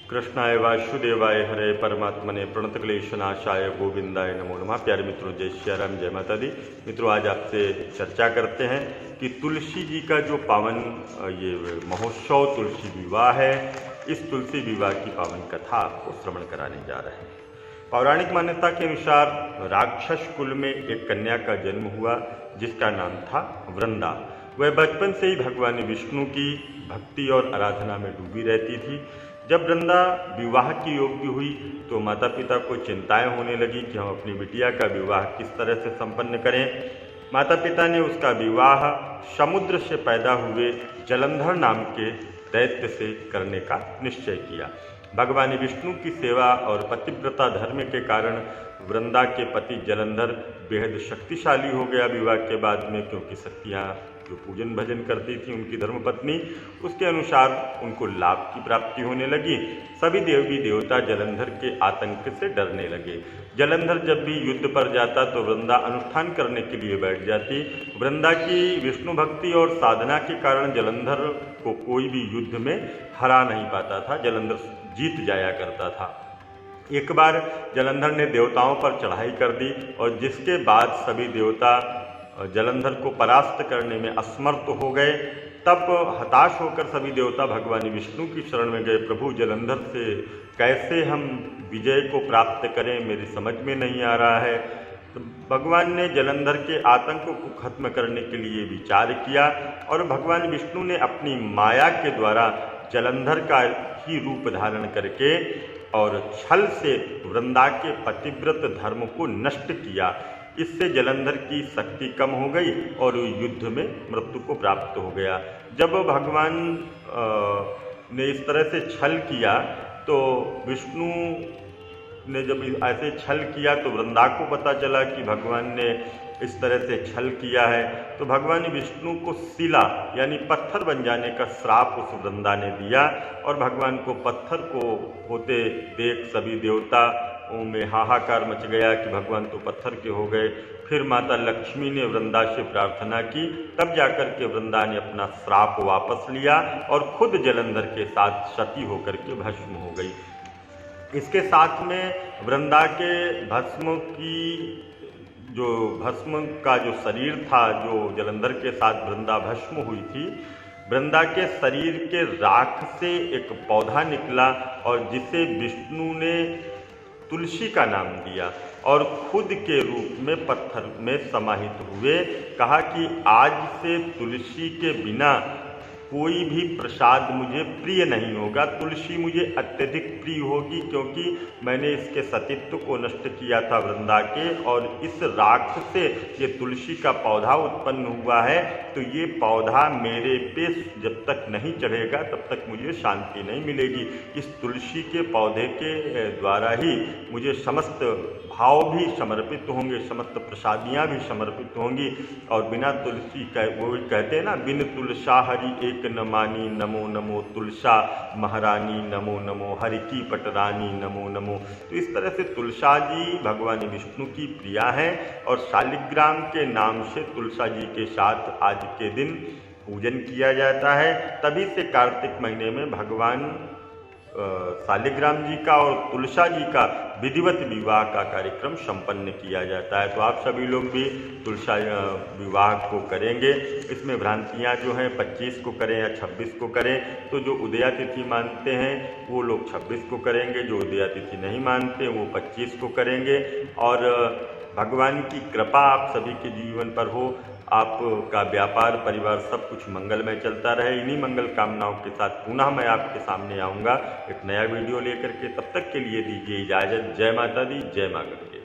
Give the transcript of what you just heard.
कृष्णाय वासुदेवाय हरे परमात्मने प्रणतक्लेशनाशाय गोविंदाय नमो नमः। प्यारे मित्रों, जय श्री राम, जय माता दी। मित्रों, आज आपसे चर्चा करते हैं कि तुलसी जी का जो पावन ये महोत्सव तुलसी विवाह है, इस तुलसी विवाह की पावन कथा आपको श्रवण कराने जा रहे हैं। पौराणिक मान्यता के अनुसार राक्षस कुल में एक कन्या का जन्म हुआ जिसका नाम था वृंदा। वह बचपन से ही भगवान विष्णु की भक्ति और आराधना में डूबी रहती थी। जब वृंदा विवाह की योग्य हुई तो माता पिता को चिंताएं होने लगी कि हम अपनी बिटिया का विवाह किस तरह से संपन्न करें। माता पिता ने उसका विवाह समुद्र से पैदा हुए जलंधर नाम के दैत्य से करने का निश्चय किया। भगवान विष्णु की सेवा और पतिव्रता धर्म के कारण वृंदा के पति जलंधर बेहद शक्तिशाली हो गया विवाह के बाद में, क्योंकि शक्तियाँ जो पूजन भजन करती थी उनकी धर्मपत्नी, उसके अनुसार उनको लाभ की प्राप्ति होने लगी। सभी देवी देवता जलंधर के आतंक से डरने लगे। जलंधर जब भी युद्ध पर जाता तो वृंदा अनुष्ठान करने के लिए बैठ जाती। वृंदा की विष्णु भक्ति और साधना के कारण जलंधर को कोई भी युद्ध में हरा नहीं पाता था, जलंधर जीत जाया करता था। एक बार जलंधर ने देवताओं पर चढ़ाई कर दी और जिसके बाद सभी देवता जलंधर को परास्त करने में असमर्थ हो गए। तब हताश होकर सभी देवता भगवान विष्णु की शरण में गए। प्रभु, जलंधर से कैसे हम विजय को प्राप्त करें, मेरी समझ में नहीं आ रहा है। तो भगवान ने जलंधर के आतंक को खत्म करने के लिए विचार किया और भगवान विष्णु ने अपनी माया के द्वारा जलंधर का ही रूप धारण करके और छल से वृंदा के पतिव्रत धर्म को नष्ट किया। इससे जलंधर की शक्ति कम हो गई और युद्ध में मृत्यु को प्राप्त हो गया। जब भगवान ने इस तरह से छल किया तो विष्णु ने जब ऐसे छल किया तो वृंदा को पता चला कि भगवान ने इस तरह से छल किया है, तो भगवान विष्णु को शिला यानी पत्थर बन जाने का श्राप उस वृंदा ने दिया और भगवान को पत्थर को होते देख सभी देवता में हाहाकार मच गया कि भगवान तो पत्थर के हो गए। फिर माता लक्ष्मी ने वृंदा से प्रार्थना की, तब जाकर के वृंदा ने अपना श्राप वापस लिया और खुद जलंधर के साथ सती होकर के भस्म हो गई। इसके साथ में वृंदा के भस्म का जो शरीर था, जो जलंधर के साथ वृंदा भस्म हुई थी, वृंदा के शरीर के राख से एक पौधा निकला और जिसे विष्णु ने तुलसी का नाम दिया और खुद के रूप में पत्थर में समाहित हुए। कहा कि आज से तुलसी के बिना कोई भी प्रसाद मुझे प्रिय नहीं होगा, तुलसी मुझे अत्यधिक प्रिय होगी, क्योंकि मैंने इसके सतीत्व को नष्ट किया था वृंदा के, और इस राख से ये तुलसी का पौधा उत्पन्न हुआ है। तो ये पौधा मेरे पे जब तक नहीं चढ़ेगा तब तक मुझे शांति नहीं मिलेगी। इस तुलसी के पौधे के द्वारा ही मुझे समस्त भाव भी समर्पित होंगे, समस्त प्रसादियाँ भी समर्पित होंगी। और बिना तुलसी का, वो कहते हैं ना, बिन तुलसा हरि एक न मानी, नमो नमो तुलसा महारानी, नमो नमो हरि की पटरानी, नमो नमो। तो इस तरह से तुलसा जी भगवान विष्णु की प्रिया हैं और शालिग्राम के नाम से तुलसा जी के साथ आज के दिन पूजन किया जाता है। तभी से कार्तिक महीने में भगवान शालिग्राम जी का और तुलसा जी का विधिवत विवाह का कार्यक्रम संपन्न किया जाता है। तो आप सभी लोग भी तुलसा विवाह को करेंगे। इसमें भ्रांतियाँ जो हैं 25 को करें या 26 को करें। तो जो उदया तिथि मानते हैं वो लोग 26 को करेंगे, जो उदया तिथि नहीं मानते वो 25 को करेंगे। और भगवान की कृपा आप सभी के जीवन पर हो, आपका व्यापार परिवार सब कुछ मंगलमय चलता रहे। इन्हीं मंगल कामनाओं के साथ पुनः मैं आपके सामने आऊँगा एक नया वीडियो लेकर के। तब तक के लिए दीजिए इजाज़त। जय माता दी, जय मां गढ़।